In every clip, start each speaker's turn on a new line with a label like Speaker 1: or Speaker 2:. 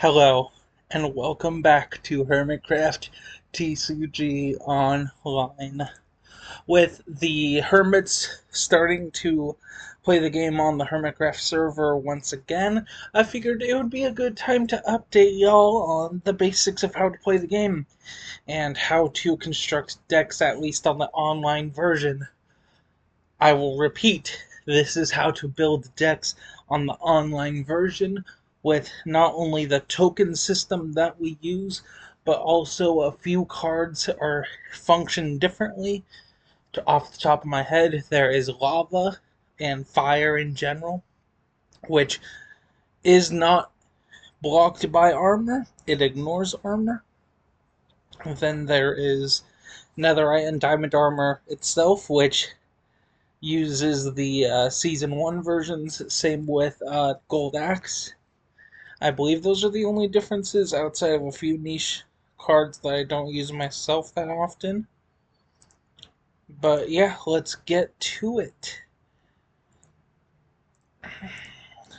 Speaker 1: Hello, and welcome back to Hermitcraft TCG Online. With the Hermits starting to play the game on the Hermitcraft server once again, I figured it would be a good time to update y'all on the basics of how to play the game and how to construct decks, at least on the online version. I will repeat, this is how to build decks on the online version with not only the token system that we use, but also a few cards are function differently. Off the top of my head, there is lava and fire in general, which is not blocked by armor. It ignores armor. Then there is netherite and diamond armor itself, which uses the Season 1 versions. Same with Gold Axe. I believe those are the only differences outside of a few niche cards that I don't use myself that often. But yeah, let's get to it.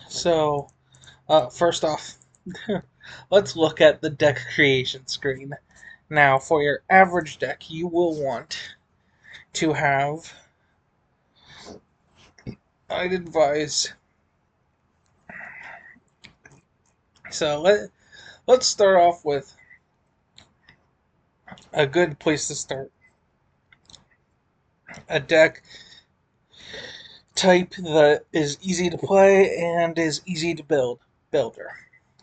Speaker 1: So, first off, let's look at the deck creation screen. Now, for your average deck, you will want to have, I'd advise, let's start off with a good place to start. A deck type that is easy to play and is easy to builder.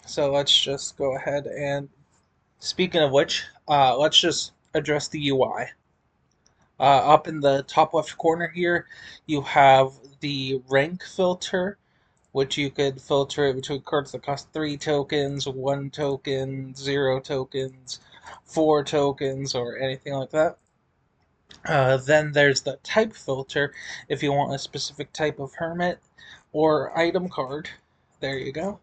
Speaker 1: So let's just go ahead and, speaking of which, let's just address the UI. Up in the top left corner here, you have the rank filter, which you could filter it between cards that cost 3 tokens, 1 token, 0 tokens, 4 tokens, or anything like that. Then there's the type filter if you want a specific type of hermit or item card. There you go.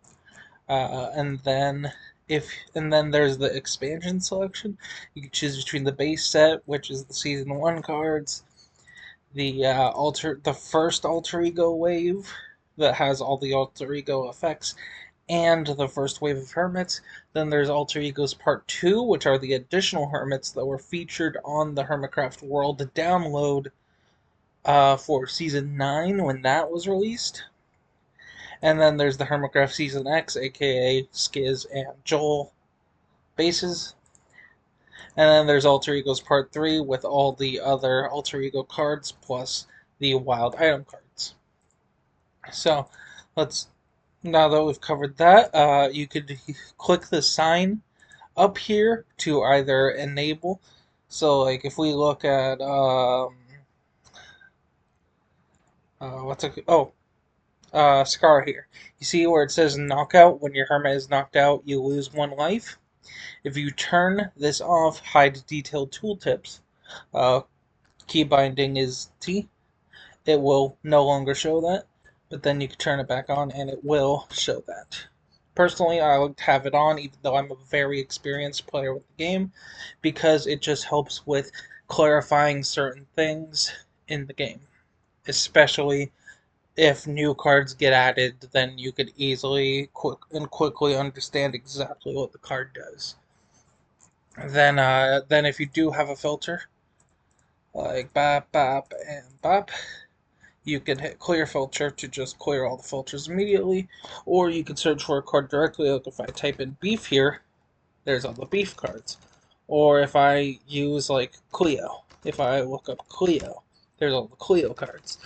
Speaker 1: And then there's the expansion selection. You can choose between the base set, which is the Season 1 cards, the first alter ego wave that has all the alter ego effects, and the first wave of hermits. Then there's Alter Egos Part 2, which are the additional hermits that were featured on the Hermitcraft World download for Season 9 when that was released. And then there's the Hermitcraft Season X, aka Skiz and Joel bases. And then there's Alter Egos Part 3 with all the other Alter Ego cards plus the wild item cards. So, let's now that we've covered that, you could click the sign up here to either enable. So, like, if we look at Scar here. You see where it says knockout? When your hermit is knocked out, you lose 1 life. If you turn this off, hide detailed tooltips, key binding is T, it will no longer show that, but then you can turn it back on and it will show that. Personally, I like to have it on, even though I'm a very experienced player with the game, because it just helps with clarifying certain things in the game. Especially if new cards get added, then you could quickly understand exactly what the card does. Then if you do have a filter, like bop, bop, and bop, you can hit clear filter to just clear all the filters immediately, or you can search for a card directly. Like if I type in beef here, there's all the beef cards. Or if I use like Cleo, if I look up Cleo, there's all the Cleo cards.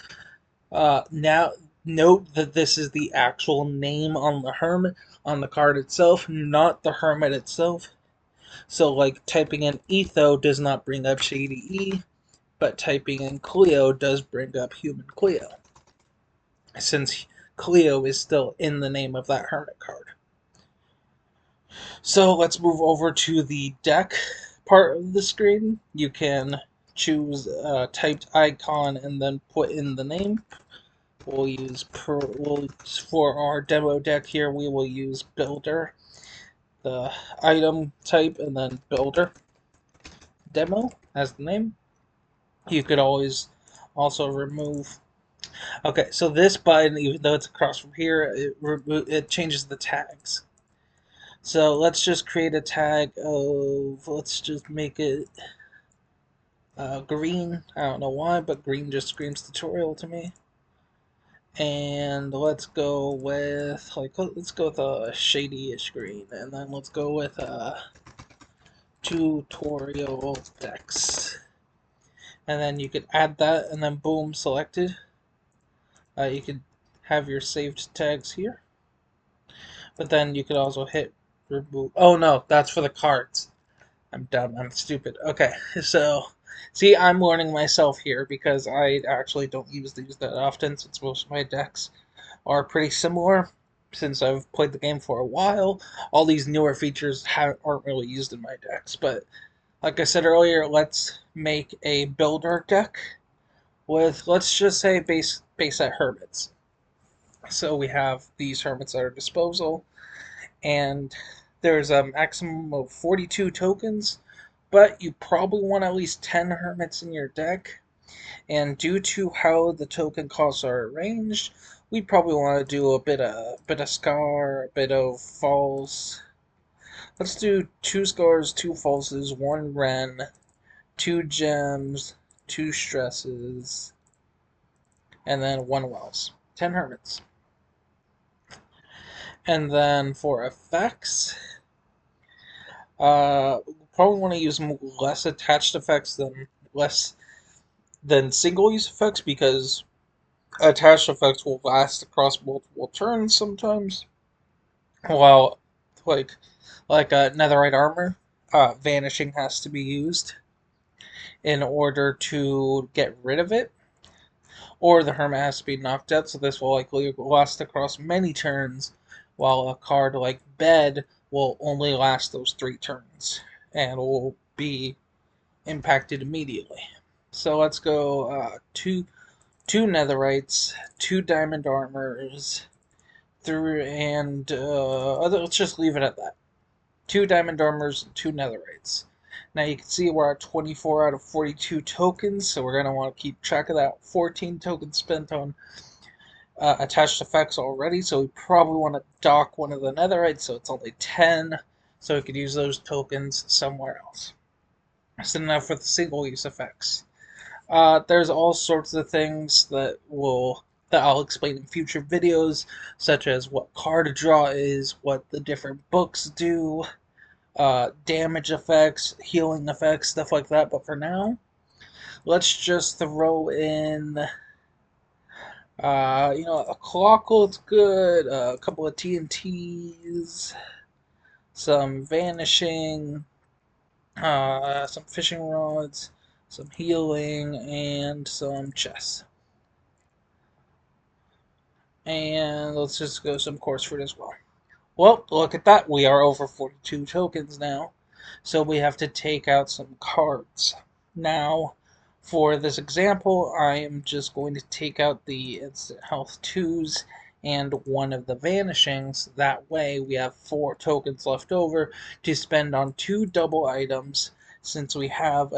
Speaker 1: Now, note that this is the actual name on the hermit, on the card itself, not the hermit itself. So, like, typing in Etho does not bring up Shady E, but typing in Cleo does bring up Human Cleo, since Cleo is still in the name of that hermit card. So, let's move over to the deck part of the screen. You can choose a typed icon and then put in the name. For our demo deck here, we will use Builder, the item type, and then Builder Demo as the name. You could always also remove. Okay, so this button, even though it's across from here, it changes the tags. So let's just create a tag of, let's just make it green. I don't know why, but green just screams tutorial to me. And let's go with, like, let's go with a shady-ish green, and then let's go with a tutorial text. And then you could add that, and then boom, selected. You could have your saved tags here, but then you could also hit remove. Oh no, that's for the cards. I'm dumb. I'm stupid. Okay, so see, I'm learning myself here because I actually don't use these that often since most of my decks are pretty similar. Since I've played the game for a while, all these newer features aren't really used in my decks. But like I said earlier, let's make a builder deck with, let's just say, base at hermits. So we have these hermits at our disposal, and there's a maximum of 42 tokens, but you probably want at least 10 hermits in your deck. And due to how the token costs are arranged, we probably want to do a bit of scar, a bit of false. Let's do 2 scars, 2 falses, 1 ren, 2 gems, 2 stresses, and then 1 wells. 10 hermits. And then for effects, probably want to use less attached effects than single use effects, because attached effects will last across multiple turns sometimes. While like netherite armor, vanishing has to be used in order to get rid of it, or the hermit has to be knocked out. So this will likely last across many turns, while a card like bed will only last those 3 turns and will be impacted immediately. So let's go two netherites, 2 diamond armors, through and let's just leave it at that. 2 diamond armors, 2 netherites. Now you can see we're at 24 out of 42 tokens, so we're gonna want to keep track of that. 14 tokens spent on attached effects already, so we probably want to dock one of the netherites, so it's only 10, so we could use those tokens somewhere else. So now for the single use effects. There's all sorts of things that I'll explain in future videos, such as what card draw is, what the different books do, damage effects, healing effects, stuff like that. But for now, let's just throw in, a clock looks good, a couple of TNTs, some vanishing, some fishing rods, some healing, and some chests. And let's just go some course fruit as well. Well, look at that. We are over 42 tokens now. So we have to take out some cards. Now, for this example, I am just going to take out the instant health 2s and one of the vanishings. That way we have 4 tokens left over to spend on 2 double items, since we have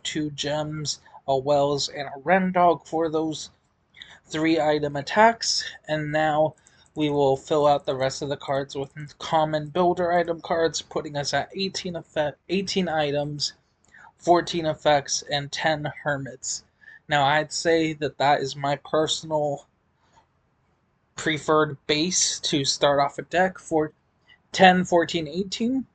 Speaker 1: 2 gems, a wells, and a ren dog for those 3 item attacks. And now we will fill out the rest of the cards with common builder item cards, putting us at 18 items, 14 effects, and 10 hermits. Now I'd say that is my personal preferred base to start off a deck for 10, 14, 18.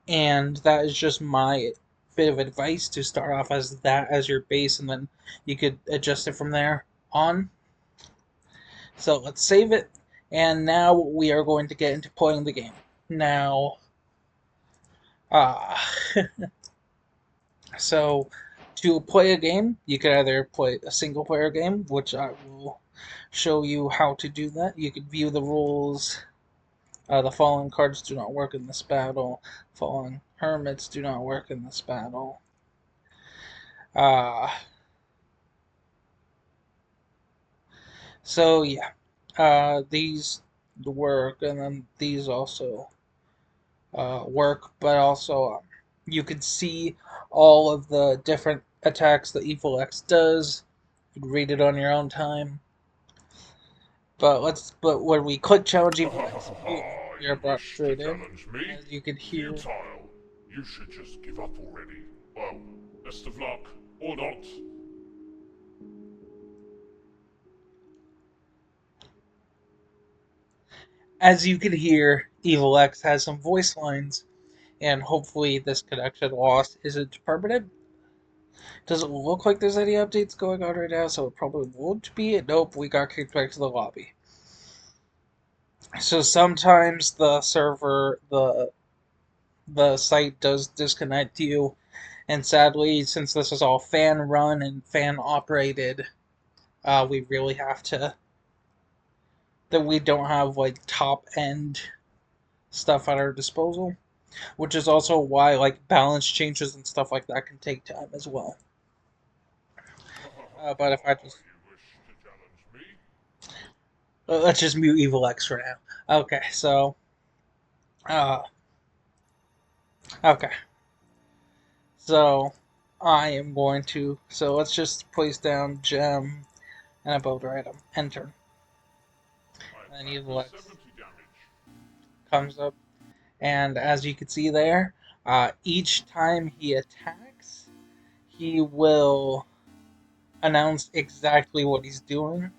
Speaker 1: And that is just my bit of advice, to start off as that as your base, and then you could adjust it from there on. So let's save it, and now we are going to get into playing the game. Now, uh, so to play a game, you could either play a single player game, which I will show you how to do that. You could view the rules. The following cards do not work in this battle. Following hermits do not work in this battle. Uh, so yeah, these work, and then these also work, but also you could see all of the different attacks that Evil X does. You could read it on your own time. But when we click challenge evil X, boom, we are
Speaker 2: You
Speaker 1: brought
Speaker 2: wish to
Speaker 1: straight in.
Speaker 2: challenge me?
Speaker 1: As you can hear,
Speaker 2: Futile. You should just give up already. Well, best of luck. Or not.
Speaker 1: Evil X has some voice lines, and hopefully this connection loss isn't permanent. Doesn't look like there's any updates going on right now, so it probably won't be. Nope, we got kicked back to the lobby. So sometimes the site does disconnect you, and sadly, since this is all fan run and fan operated, we really have to that we don't have like top end stuff at our disposal, which is also why like balance changes and stuff like that can take time as well. But if I just
Speaker 2: You wish to challenge me?
Speaker 1: let's just mute Evil X for now. Uh, okay, so I am going to let's just place down gem and a builder item. Enter.
Speaker 2: My
Speaker 1: And then
Speaker 2: attack
Speaker 1: Evil
Speaker 2: does
Speaker 1: X
Speaker 2: 70 damage.
Speaker 1: comes up, and as you can see there, each time he attacks, he will announce exactly what he's doing.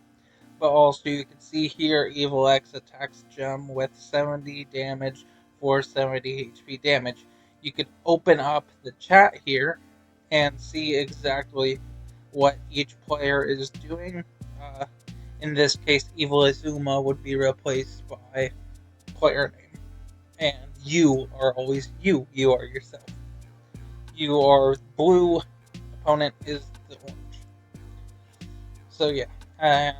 Speaker 1: But also, you can see here, Evil X attacks Gem with 70 damage for 70 HP damage. You can open up the chat here and see exactly what each player is doing. Uh, in this case, Evil Azuma would be replaced by player name. And you are always you. You are yourself. You are blue, opponent is the orange. So yeah, and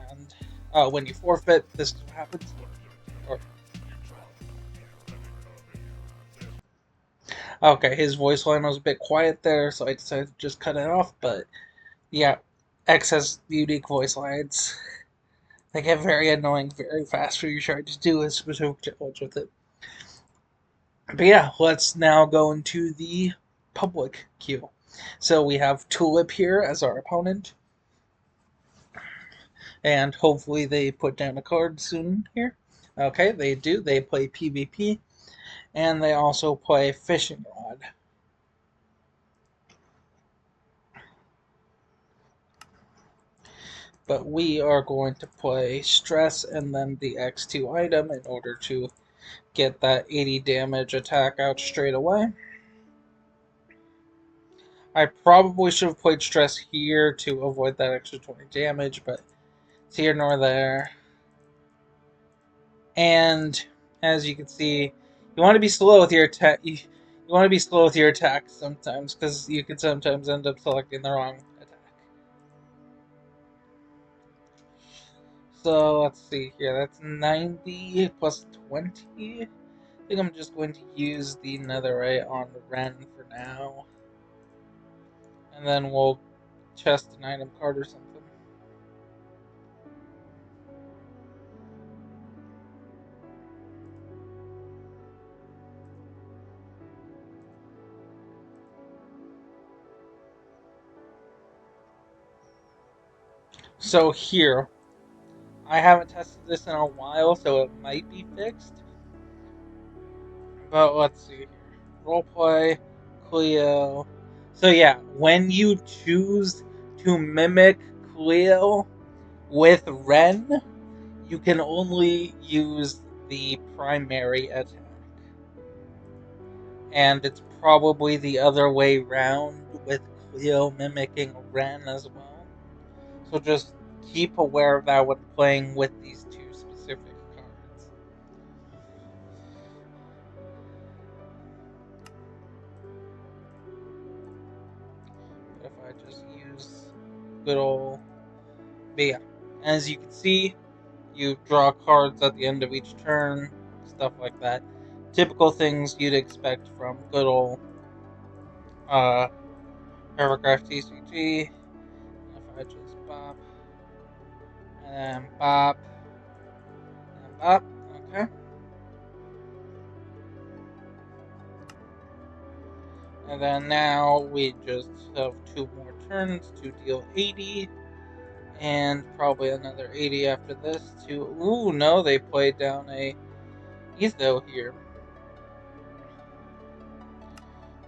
Speaker 1: when you forfeit, this is what happens. Or, okay, his voice line was a bit quiet there, so I decided to just cut it off. But yeah, X has unique voice lines. They get very annoying very fast when you try to do a specific challenge with it. But yeah, let's now go into the public queue. So we have Tulip here as our opponent, and hopefully they put down a card soon here. Okay, they do. They play PvP, and they also play Fishing Rod. But we are going to play Stress and then the X2 item in order to get that 80 damage attack out straight away. I probably should have played Stress here to avoid that extra 20 damage, but it's here nor there. And as you can see, you want to be slow with your attack. You want to be slow with your attacks sometimes, because you can sometimes end up selecting the wrong attack. So let's see here. That's 90 plus 20. I think I'm just going to use the netherite on Ren for now. And then we'll chest an item card or something. So here, I haven't tested this in a while, so it might be fixed. But let's see here. Roleplay, Cleo. So yeah, when you choose to mimic Cleo with Ren, you can only use the primary attack. And it's probably the other way round with Cleo mimicking Ren as well. So just keep aware of that when playing with these two specific cards. But if I just use good old... But yeah, as you can see, you draw cards at the end of each turn, stuff like that. Typical things you'd expect from good old Hermitcraft TCG. If I just bop, and then bop, and bop, okay. And then now we just have two more turns to deal 80. And probably another 80 after this too. Ooh, no, they played down a Etho here.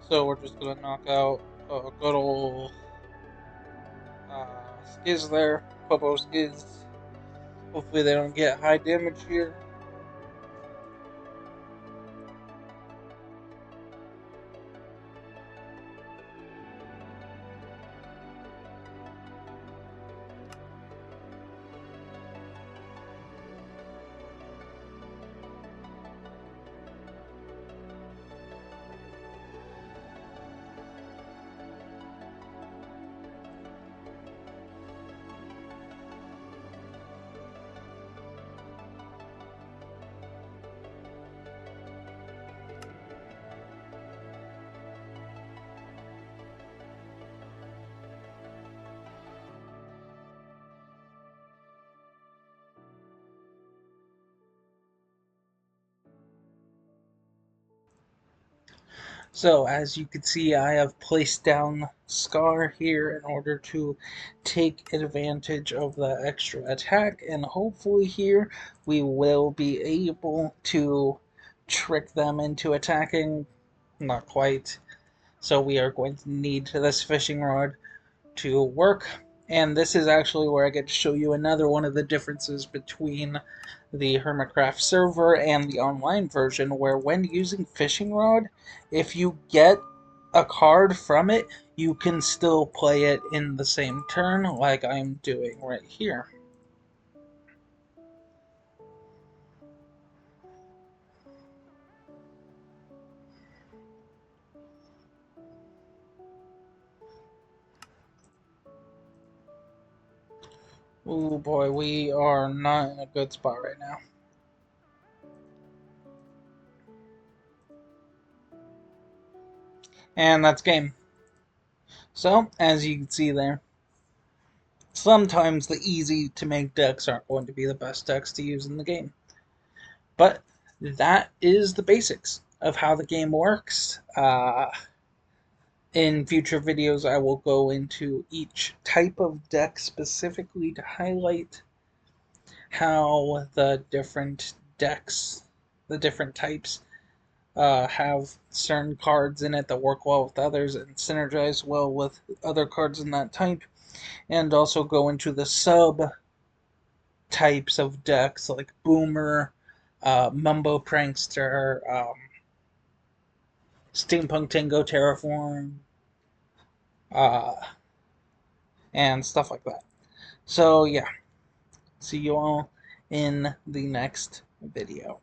Speaker 1: So we're just gonna knock out a good old Skiz there. Popo Skiz. Hopefully they don't get high damage here. So, as you can see, I have placed down Scar here in order to take advantage of the extra attack, and hopefully here we will be able to trick them into attacking. Not quite. So we are going to need this fishing rod to work. And this is actually where I get to show you another one of the differences between the Hermitcraft server and the online version, where when using fishing rod, if you get a card from it, you can still play it in the same turn like I'm doing right here. Oh boy, we are not in a good spot right now. And that's game. So, as you can see there, sometimes the easy to make decks aren't going to be the best decks to use in the game. But that is the basics of how the game works. In future videos, I will go into each type of deck specifically to highlight how the different decks, the different types, have certain cards in it that work well with others and synergize well with other cards in that type, and also go into the sub types of decks like Boomer, Mumbo Prankster, Steampunk Tango Terraform, uh, and stuff like that. So, yeah, see you all in the next video.